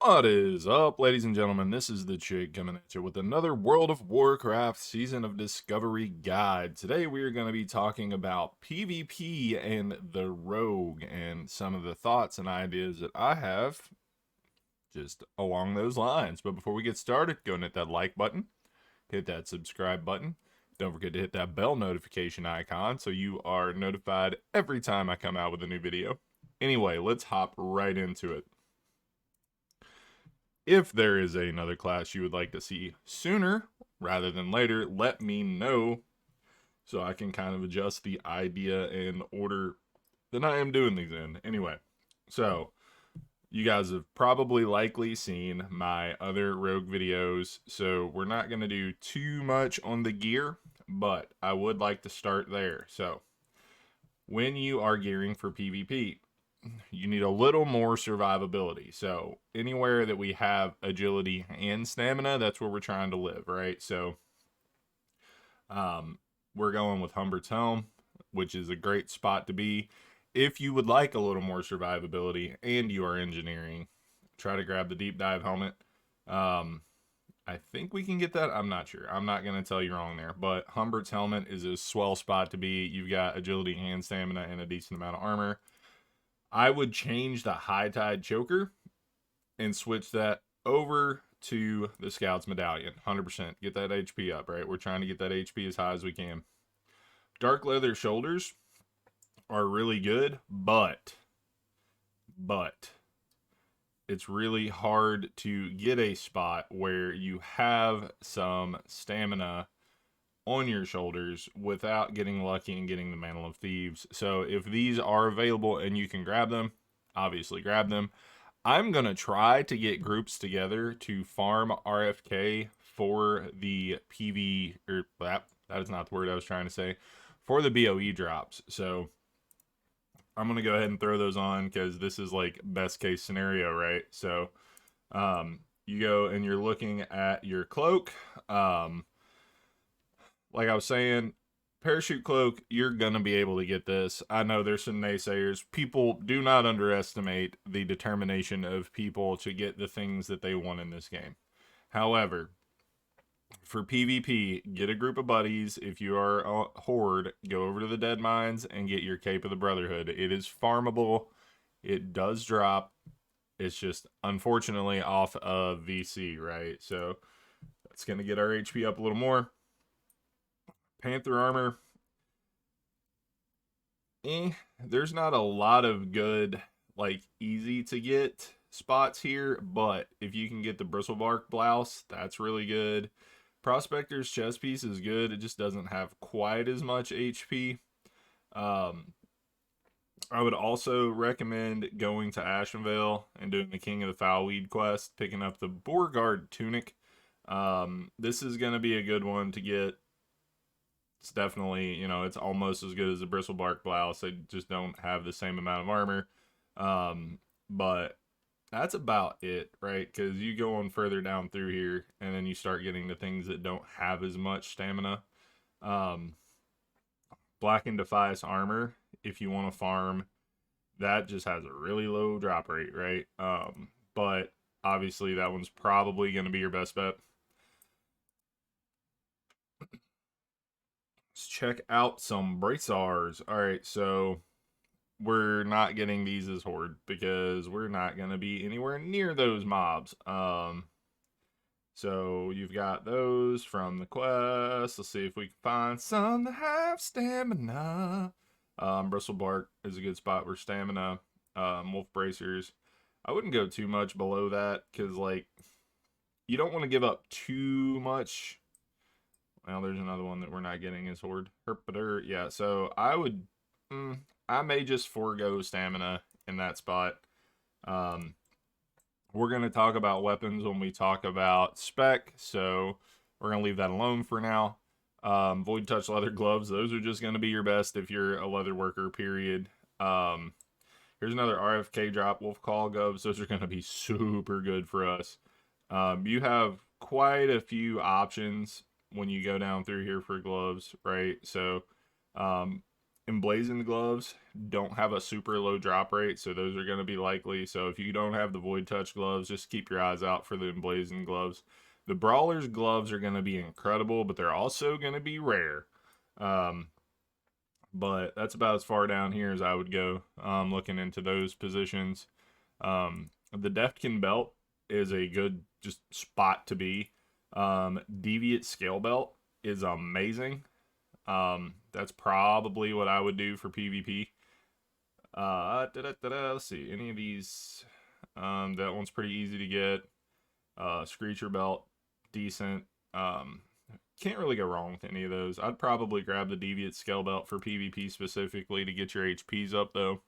What is up, ladies and gentlemen? This is the Chig coming at you with another World of Warcraft Season of Discovery guide. Today we are going to be talking about PvP and the Rogue and some of the thoughts and ideas that I have just along those lines. But before we get started, go and hit that like button, hit that subscribe button. Don't forget to hit that bell notification icon so you are notified every time I come out with a new video. Anyway, let's hop right into it. If there is another class you would like to see sooner rather than later, let me know so I can kind of adjust the idea and order that I am doing these in. Anyway, so you guys have probably likely seen my other Rogue videos, so we're not going to do too much on the gear, but I would like to start there. So, when you are gearing for PvP, you need a little more survivability. So anywhere that we have agility and stamina, that's where we're trying to live, right? So we're going with Humbert's Helm, which is a great spot to be. If you would like a little more survivability and you are engineering, try to grab the deep dive helmet. I think we can get that. I'm not sure. I'm not going to tell you wrong there. But Humbert's helmet is a swell spot to be. You've got agility and stamina and a decent amount of armor. I would change the high tide choker and switch that over to the Scout's medallion. 100%. Get that HP up, right? We're trying to get that HP as high as we can. Dark leather shoulders are really good, but it's really hard to get a spot where you have some stamina on your shoulders without getting lucky and getting the Mantle of Thieves. So if these are available and you can grab them, obviously grab them. I'm going to try to get groups together to farm RFK for the PV, or that is not the word I was trying to say, for the BOE drops. So I'm going to go ahead and throw those on because this is like best case scenario, right? So you go and you're looking at your cloak. Like I was saying, parachute cloak, you're gonna be able to get this. I know there's some naysayers. People do not underestimate the determination of people to get the things that they want in this game. However, for PvP, get a group of buddies. If you are a horde, go over to the Dead Mines and get your Cape of the Brotherhood. It is farmable. It does drop. It's just unfortunately off of VC, right? So that's gonna get our HP up a little more. Panther armor, there's not a lot of good, like, easy to get spots here, but if you can get the bristlebark blouse, that's really good. Prospector's chest piece is good, it just doesn't have quite as much HP. I would also recommend going to Ashenvale and doing the King of the Foulweed quest, picking up the Beauregard tunic. This is going to be a good one to get. It's definitely, it's almost as good as a bristlebark blouse. They just don't have the same amount of armor. But that's about it, right? Because you go on further down through here, and then you start getting the things that don't have as much stamina. Black and Defias armor, if you want to farm, that just has a really low drop rate, right? But obviously that one's probably going to be your best bet. Let's check out some Bracer. All right, so we're not getting these as Horde because we're not going to be anywhere near those mobs. So you've got those from the quest. Let's see if we can find some that have stamina. Bristlebark is a good spot for stamina. Wolf Bracers. I wouldn't go too much below that because, like, you don't want to give up too much. Well, there's another one that we're not getting as Horde. Herpeter. Yeah, so I would... I may just forego stamina in that spot. We're going to talk about weapons when we talk about spec, so we're going to leave that alone for now. Void Touch leather gloves, those are just going to be your best if you're a leather worker, period. Here's another RFK drop, Wolf Call gloves. Those are going to be super good for us. You have quite a few options when you go down through here for gloves, right? So Emblazoned gloves don't have a super low drop rate, so those are going to be likely. So if you don't have the Void Touch gloves, just keep your eyes out for the emblazoned gloves. The Brawler's gloves are going to be incredible, but they're also going to be rare. But that's about as far down here as I would go, looking into those positions. The Deftkin belt is a good just spot to be. Deviate Scale belt is amazing. That's probably what I would do for PvP. Let's see, any of these. That one's pretty easy to get. Screecher belt, decent. Can't really go wrong with any of those. I'd probably grab the Deviate Scale belt for PvP specifically to get your HPs up, though.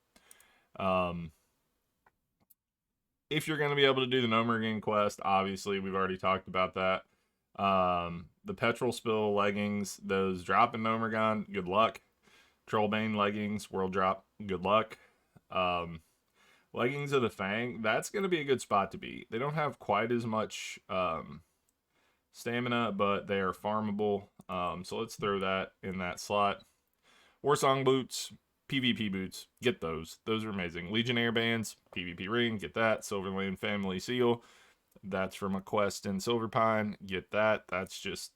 If you're going to be able to do the Nomergan quest, obviously, we've already talked about that. The Petrol Spill leggings, those drop in Nomergan, good luck. Trollbane leggings, world drop, good luck. Leggings of the Fang, that's going to be a good spot to be. They don't have quite as much stamina, but they are farmable. So let's throw that in that slot. Warsong boots, PvP boots, get those. Those are amazing. Legionnaire bands, PvP ring, get that. Silverland Family Seal, that's from a quest in Silverpine, get that. That's just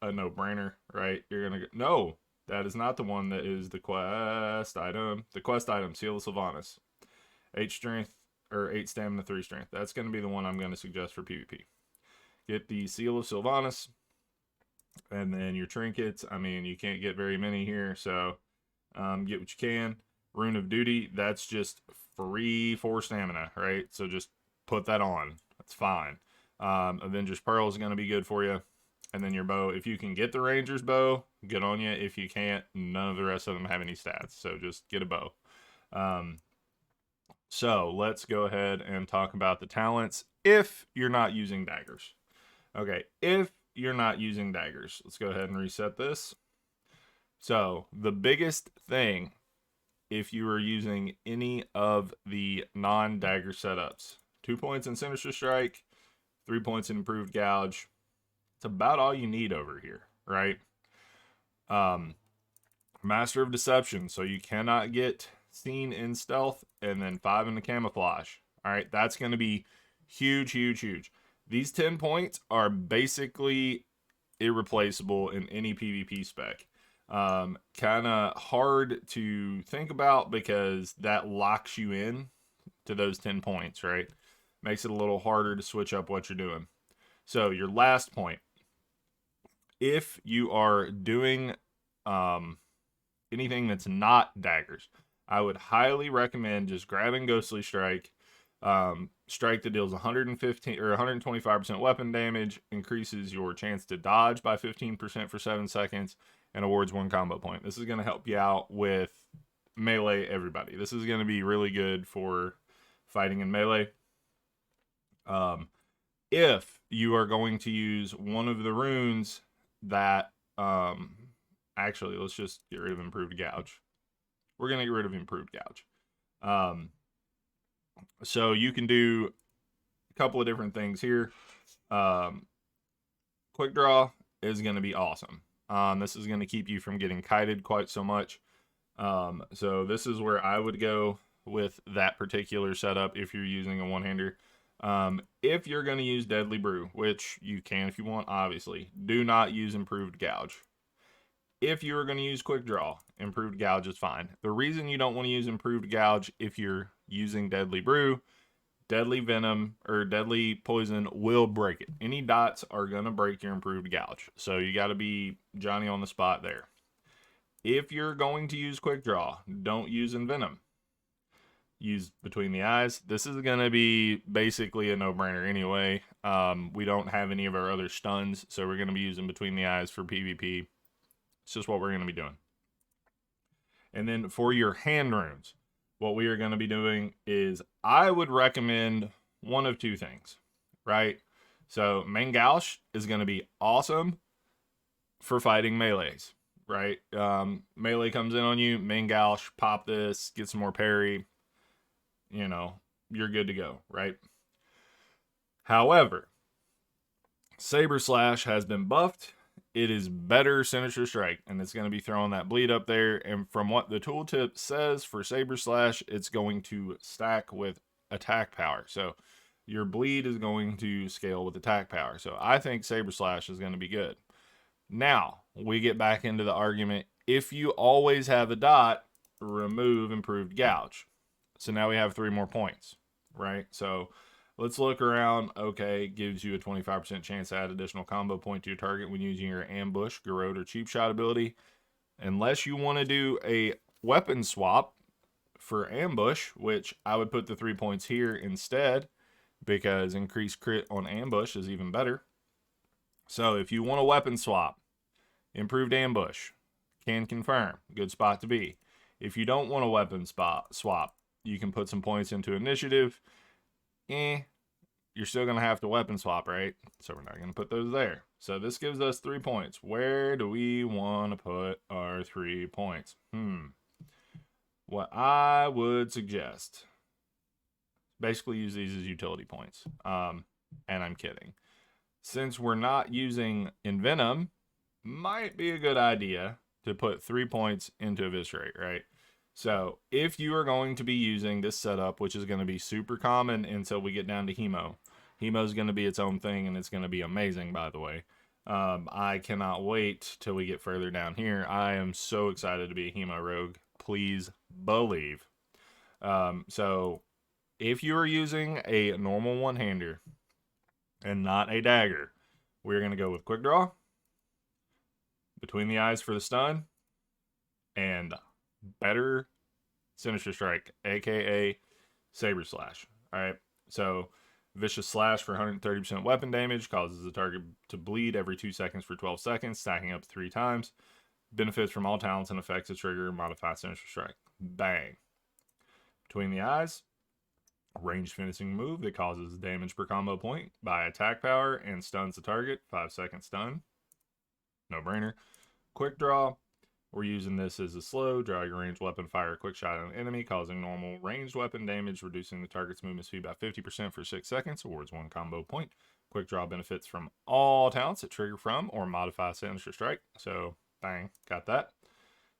a no-brainer, right? You're gonna go, no, that is not the one that is the quest item. The quest item, Seal of Sylvanas. 8 strength, or 8 stamina, 3 strength. That's gonna be the one I'm gonna suggest for PvP. Get the Seal of Sylvanas, and then your trinkets. I mean, you can't get very many here, so get what you can. Rune of Duty, that's just free 4 stamina, right? So just put that on. That's fine. Avenger's Pearl is going to be good for you. And then your bow. If you can get the Ranger's bow, good on you. If you can't, none of the rest of them have any stats. So just get a bow. So let's go ahead and talk about the talents if you're not using daggers. Okay, if you're not using daggers, let's go ahead and reset this. So the biggest thing, if you are using any of the non-dagger setups, 2 points in Sinister Strike, 3 points in Improved Gouge, it's about all you need over here, right? Master of Deception, so you cannot get seen in stealth, and then 5 in the camouflage. All right, that's going to be huge, huge, huge. These 10 points are basically irreplaceable in any PvP spec. Kind of hard to think about because that locks you in to those 10 points, right? Makes it a little harder to switch up what you're doing. So your last point, if you are doing anything that's not daggers, I would highly recommend just grabbing Ghostly Strike. Strike that deals 115 or 125% weapon damage, increases your chance to dodge by 15% for 7 seconds, and awards 1 combo point. This is going to help you out with melee everybody. This is going to be really good for fighting in melee. If you are going to use one of the runes that, actually, let's just get rid of Improved Gouge. We're going to get rid of Improved Gouge. So you can do a couple of different things here. Quick Draw is going to be awesome. This is going to keep you from getting kited quite so much. So this is where I would go with that particular setup if you're using a one-hander. If you're going to use Deadly Brew, which you can if you want, obviously, do not use Improved Gouge. If you are going to use Quick Draw, Improved Gouge is fine. The reason you don't want to use Improved Gouge if you're using Deadly Brew, Deadly Venom or Deadly Poison will break it. Any dots are going to break your Improved Gouge. So you got to be Johnny on the spot there. If you're going to use Quick Draw, don't use Envenom. Use Between the Eyes. This is going to be basically a no-brainer anyway. We don't have any of our other stuns, so we're going to be using Between the Eyes for PvP. It's just what we're going to be doing. And then for your hand runes, what we are going to be doing is I would recommend one of 2 things, right? So Mangaush is going to be awesome for fighting melees, right? Melee comes in on you, Mangaush, pop this, get some more parry, you know, you're good to go, right? However, Saber Slash has been buffed. it is better Sinister Strike, and it's going to be throwing that bleed up there. And from what the tooltip says for Saber Slash, it's going to stack with attack power. So your bleed is going to scale with attack power. So I think Saber Slash is going to be good. Now, we get back into the argument. If you always have a dot, remove Improved Gouge. So now we have 3 more points, right? So let's look around. Okay, gives you a 25% chance to add additional combo point to your target when using your ambush, garrote, or cheap shot ability. Unless you want to do a weapon swap for ambush, which I would put the 3 points here instead, because increased crit on ambush is even better. So if you want a weapon swap, improved ambush, can confirm, good spot to be. If you don't want a weapon swap, you can put some points into initiative. You're still going to have to weapon swap, right? So we're not going to put those there. So this gives us 3 points. Where do we want to put our 3 points? What I would suggest, basically use these as utility points. And I'm kidding. Since we're not using Envenom, might be a good idea to put 3 points into Eviscerate, right? So if you are going to be using this setup, which is going to be super common until we get down to Hemo. Hemo is going to be its own thing, and it's going to be amazing, by the way. I cannot wait till we get further down here. I am so excited to be a Hemo Rogue. Please believe. So if you are using a normal one-hander and not a dagger, we're going to go with Quick Draw, Between the Eyes for the stun, and better Sinister Strike, aka Saber Slash. Alright, so Vicious Slash for 130% weapon damage, causes the target to bleed every 2 seconds for 12 seconds, stacking up 3 times. Benefits from all talents and effects that trigger modify Sinister Strike. Bang. Between the Eyes, ranged finishing move that causes damage per combo point by attack power and stuns the target. 5-second stun. No brainer. Quick Draw. We're using this as a slow. Draw your ranged weapon, fire a quick shot at an enemy, causing normal ranged weapon damage, reducing the target's movement speed by 50% for 6 seconds, awards 1 combo point. Quick Draw benefits from all talents that trigger from or modify Sinister Strike. So, bang, got that.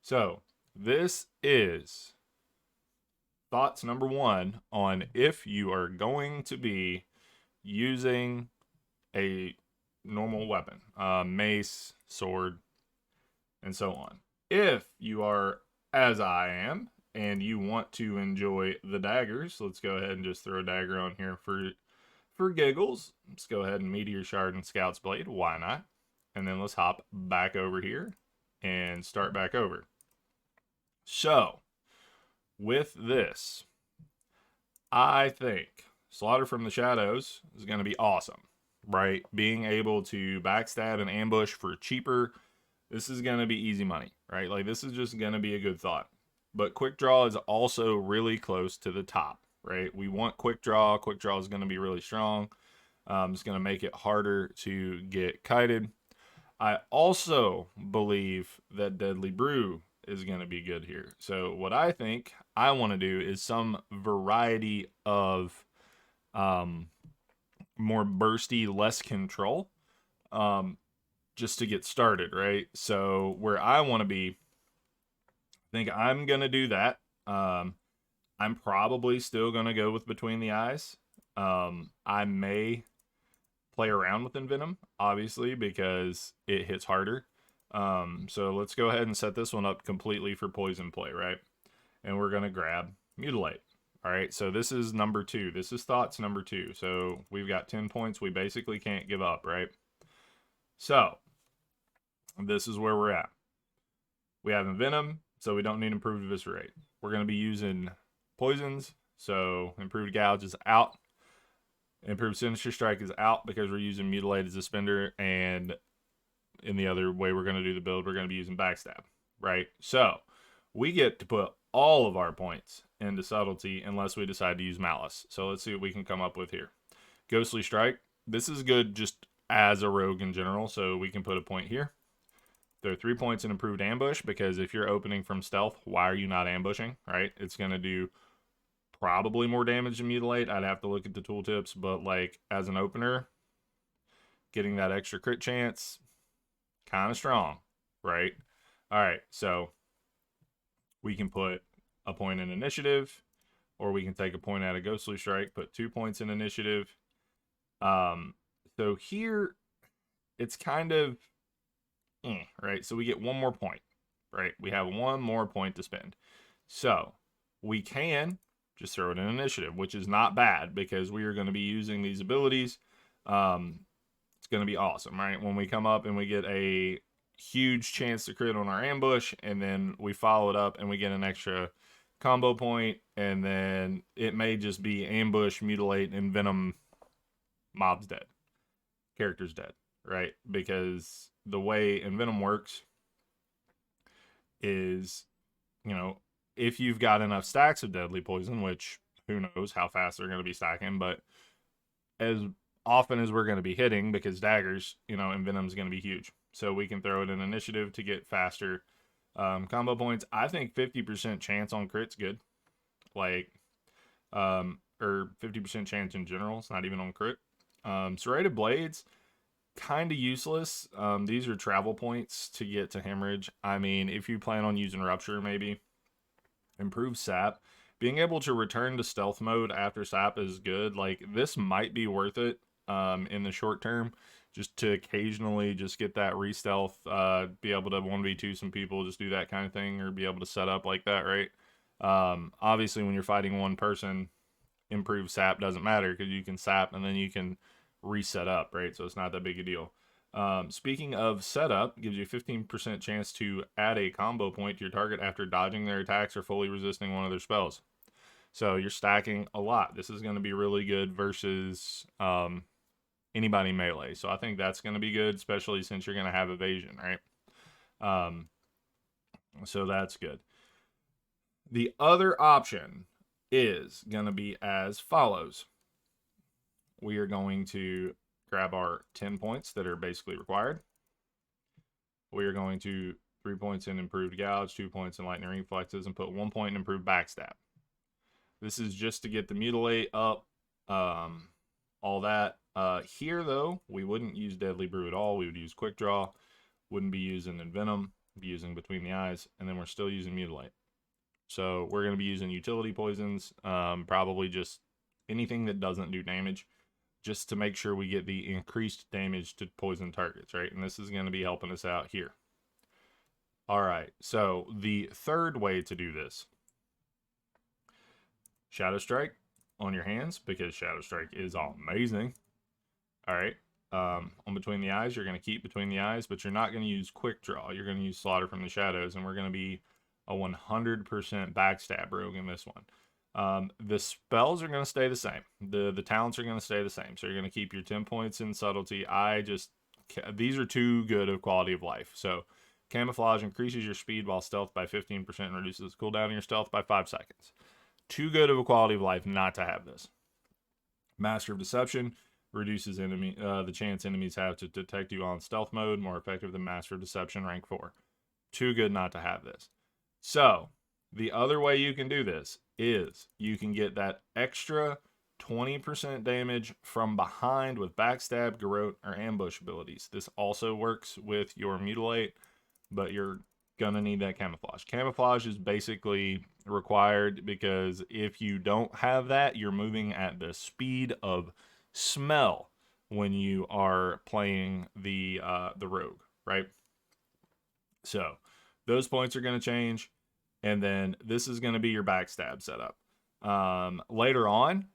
So, this is thoughts number 1 on if you are going to be using a normal weapon, mace, sword, and so on. If you are, as I am, and you want to enjoy the daggers, let's go ahead and just throw a dagger on here for giggles. Let's go ahead and Meteor Shard and Scout's Blade. Why not? And then let's hop back over here and start back over. So, with this, I think Slaughter from the Shadows is going to be awesome, right? Being able to backstab and ambush for cheaper, this is going to be easy money, right? Like, this is just going to be a good thought. But Quick Draw is also really close to the top, right? We want Quick Draw. Quick Draw is going to be really strong. It's going to make it harder to get kited. I also believe that Deadly Brew is going to be good here. So what I think I want to do is some variety of more bursty, less control, just to get started, right? So where I want to be, I think I'm going to do that. I'm probably still going to go with Between the Eyes. I may play around with Envenom, obviously, because it hits harder. So let's go ahead and set this one up completely for poison play, right? And we're going to grab Mutilate. All right, so this is number 2. This is thoughts number 2. So we've got 10 points. We basically can't give up, right? So this is where we're at. We have Envenom, so we don't need Improved Eviscerate. We're going to be using poisons, so Improved Gouge is out. Improved Sinister Strike is out because we're using Mutilate as a spender, and in the other way we're going to do the build, we're going to be using Backstab, right? So we get to put all of our points into Subtlety unless we decide to use Malice. So let's see what we can come up with here. Ghostly Strike. This is good just as a rogue in general, so we can put a point here. There are 3 points in Improved Ambush, because if you're opening from stealth, why are you not ambushing, right? It's going to do probably more damage than Mutilate. I'd have to look at the tooltips, but like as an opener, getting that extra crit chance, kind of strong, right? All right, so we can put a point in initiative, or we can take a point out of ghostly strike, put 2 points in initiative. So here it's kind of right? So we get 1 more point, right? We have 1 more point to spend. So we can just throw it in initiative, which is not bad because we are going to be using these abilities. It's going to be awesome, right? When we come up and we get a huge chance to crit on our ambush, and then we follow it up and we get an extra combo point, and then it may just be ambush, mutilate, and venom. Mob's dead, character's dead, right? Because the way Envenom works is, you know, if you've got enough stacks of deadly poison, which who knows how fast they're going to be stacking, but as often as we're going to be hitting, because daggers, Envenom's going to be huge. So we can throw it in initiative to get faster combo points. I think 50% chance on crit's good. Like, or 50% chance in general. It's not even on crit. Serrated Blades, kind of useless. These are travel points to get to Hemorrhage. I mean, if you plan on using Rupture, maybe. Improve Sap. Being able to return to stealth mode after Sap is good. Like, this might be worth it in the short term, just to occasionally just get that re-stealth, be able to 1v2 some people, just do that kind of thing, or be able to set up like that, right? Obviously, when you're fighting one person, improved Sap doesn't matter because you can Sap and then you can reset up, right? So it's not that big a deal. Speaking of setup, gives you a 15% chance to add a combo point to your target after dodging their attacks or fully resisting one of their spells. So you're stacking a lot. This is going to be really good versus anybody melee. So I think that's going to be good, especially since you're going to have evasion, right? So that's good. The other option is going to be as follows. We are going to grab our 10 points that are basically required. We are going to 3 points in improved gouge, 2 points in lightning reflexes, and put 1 point in improved backstab. This is just to get the mutilate up, all that. Here, though, we wouldn't use Deadly Brew at all. We would use Quick Draw, wouldn't be using Envenom, be using Between the Eyes, and then we're still using Mutilate. So we're going to be using utility poisons, probably just anything that doesn't do damage, just to make sure we get the increased damage to poison targets, right? And this is going to be helping us out here. All right, so the third way to do this, Shadowstrike on your hands, because Shadowstrike is amazing. All right, on Between the Eyes, you're going to keep Between the Eyes, but you're not going to use Quick Draw. You're going to use Slaughter from the Shadows, and we're going to be a 100% backstab rogue in this one. The spells are going to stay the same. The talents are going to stay the same. So you're going to keep your 10 points in subtlety. These are too good of quality of life. So camouflage increases your speed while stealth by 15% and reduces cooldown in your stealth by 5 seconds. Too good of a quality of life not to have this. Master of Deception reduces the chance enemies have to detect you on stealth mode, more effective than Master of Deception rank 4. Too good not to have this. So the other way you can do this is you can get that extra 20% damage from behind with Backstab, Garrote, or Ambush abilities. This also works with your Mutilate, but you're gonna need that Camouflage. Camouflage is basically required because if you don't have that, you're moving at the speed of smell when you are playing the rogue, right? So those points are going to change, and then this is going to be your backstab setup. Later on,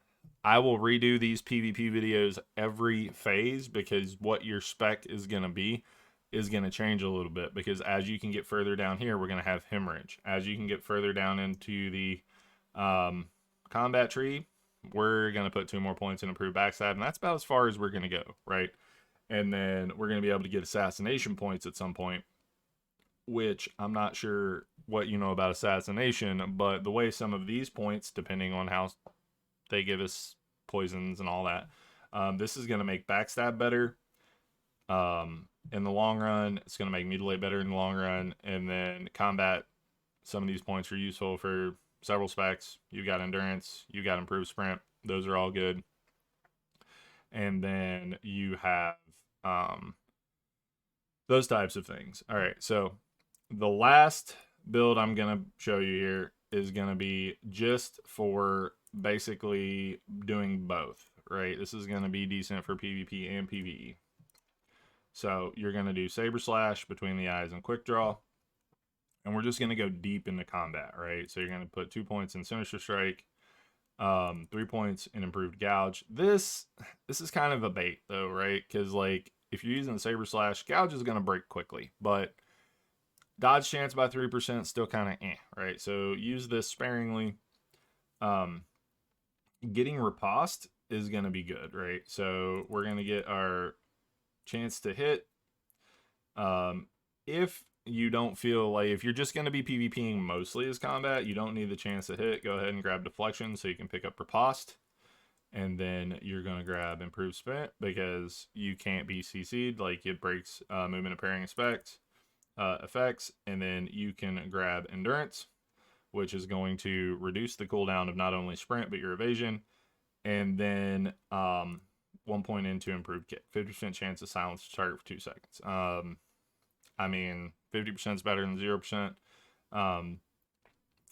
I will redo these PvP videos every phase because what your spec is going to be is going to change a little bit, because as you can get further down here, we're going to have Hemorrhage. As you can get further down into the combat tree, we're going to put 2 more points in improved backstab, and that's about as far as we're going to go, right? And then we're going to be able to get assassination points at some point, which I'm not sure what you know about assassination, but the way some of these points, depending on how they give us poisons and all that, this is going to make backstab better in the long run. It's going to make mutilate better in the long run, and then combat, some of these points are useful for several specs. You got endurance, you got improved sprint, those are all good. And then you have those types of things. All right, so the last build I'm gonna show you here is gonna be just for basically doing both, right? This is gonna be decent for PvP and PvE. So you're gonna do Saber Slash, Between the Eyes, and Quick Draw, and we're just gonna go deep into combat, right? So you're gonna put 2 points in Sinister Strike, 3 points in Improved Gouge. This is kind of a bait though, right? Because like if you're using the Saber Slash, Gouge is gonna break quickly, but dodge chance by 3% still kind of right? So use this sparingly. Um, Getting riposte is going to be good, right? So we're going to get our chance to hit. If you don't feel like, if you're just going to be PvPing mostly as combat, you don't need the chance to hit, go ahead and grab deflection so you can pick up riposte. And then you're going to grab improved sprint because you can't be CC'd, like it breaks movement and pairing effects. And then you can grab endurance, which is going to reduce the cooldown of not only sprint but your evasion, and then 1 point into improved kit, 50% chance of silence to target for 2 seconds. I mean, 50% is better than 0%.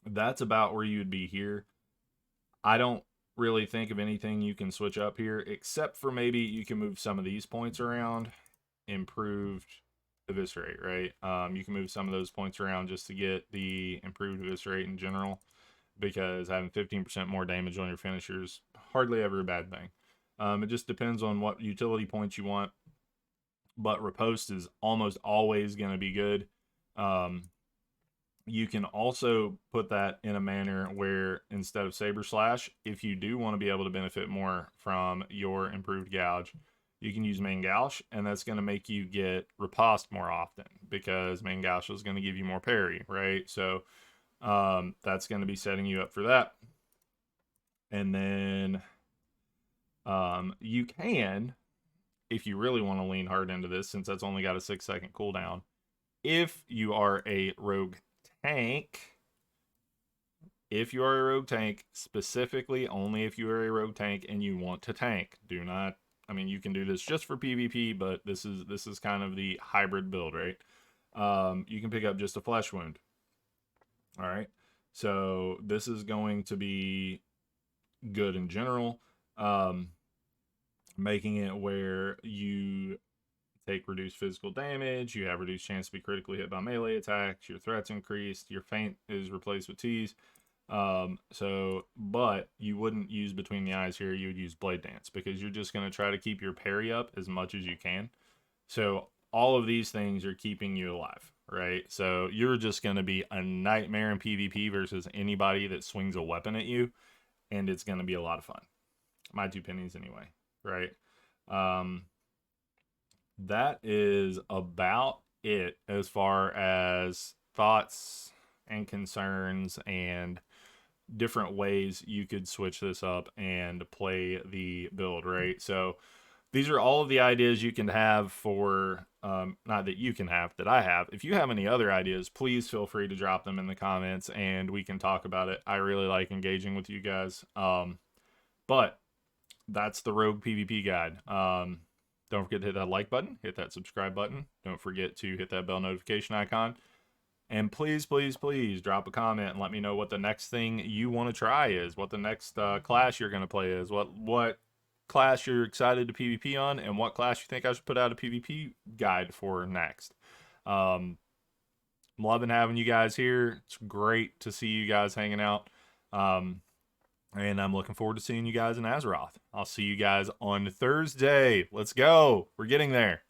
That's about where you'd be here. I don't really think of anything you can switch up here, except for maybe you can move some of these points around. Improved eviscerate, right? You can move some of those points around just to get the improved eviscerate in general, because having 15% more damage on your finishers hardly ever a bad thing. It just depends on what utility points you want, but riposte is almost always going to be good. You can also put that in a manner where instead of Saber Slash, if you do want to be able to benefit more from your improved Gouge, you can use Main Gouge, and that's going to make you get riposte more often because Main Gouge is going to give you more parry, right? So that's going to be setting you up for that. And then you can, if you really want to lean hard into this, since that's only got a 6-second cooldown, if you are a rogue tank, specifically only if you are a rogue tank and you want to tank, do not, I mean, you can do this just for PvP, but this is kind of the hybrid build, right? You can pick up just a flesh wound. All right. So this is going to be good in general. Making it where you take reduced physical damage, you have reduced chance to be critically hit by melee attacks, your threats increased, your feint is replaced with tease. But you wouldn't use Between the Eyes here, you would use Blade Dance because you're just going to try to keep your parry up as much as you can. So all of these things are keeping you alive, right? So you're just going to be a nightmare in PvP versus anybody that swings a weapon at you, and it's going to be a lot of fun. My 2 pennies anyway, right? That is about it as far as thoughts and concerns and different ways you could switch this up and play the build, right? So these are all of the ideas you can have for, not that you can have, that I have. If you have any other ideas, please feel free to drop them in the comments and we can talk about it. I really like engaging with you guys. But that's the Rogue PvP guide. Don't forget to hit that like button, hit that subscribe button. Don't forget to hit that bell notification icon. And please, please, please drop a comment and let me know what the next thing you want to try is, what the next class you're going to play is, what class you're excited to PvP on, and what class you think I should put out a PvP guide for next. I'm loving having you guys here. It's great to see you guys hanging out. And I'm looking forward to seeing you guys in Azeroth. I'll see you guys on Thursday. Let's go. We're getting there.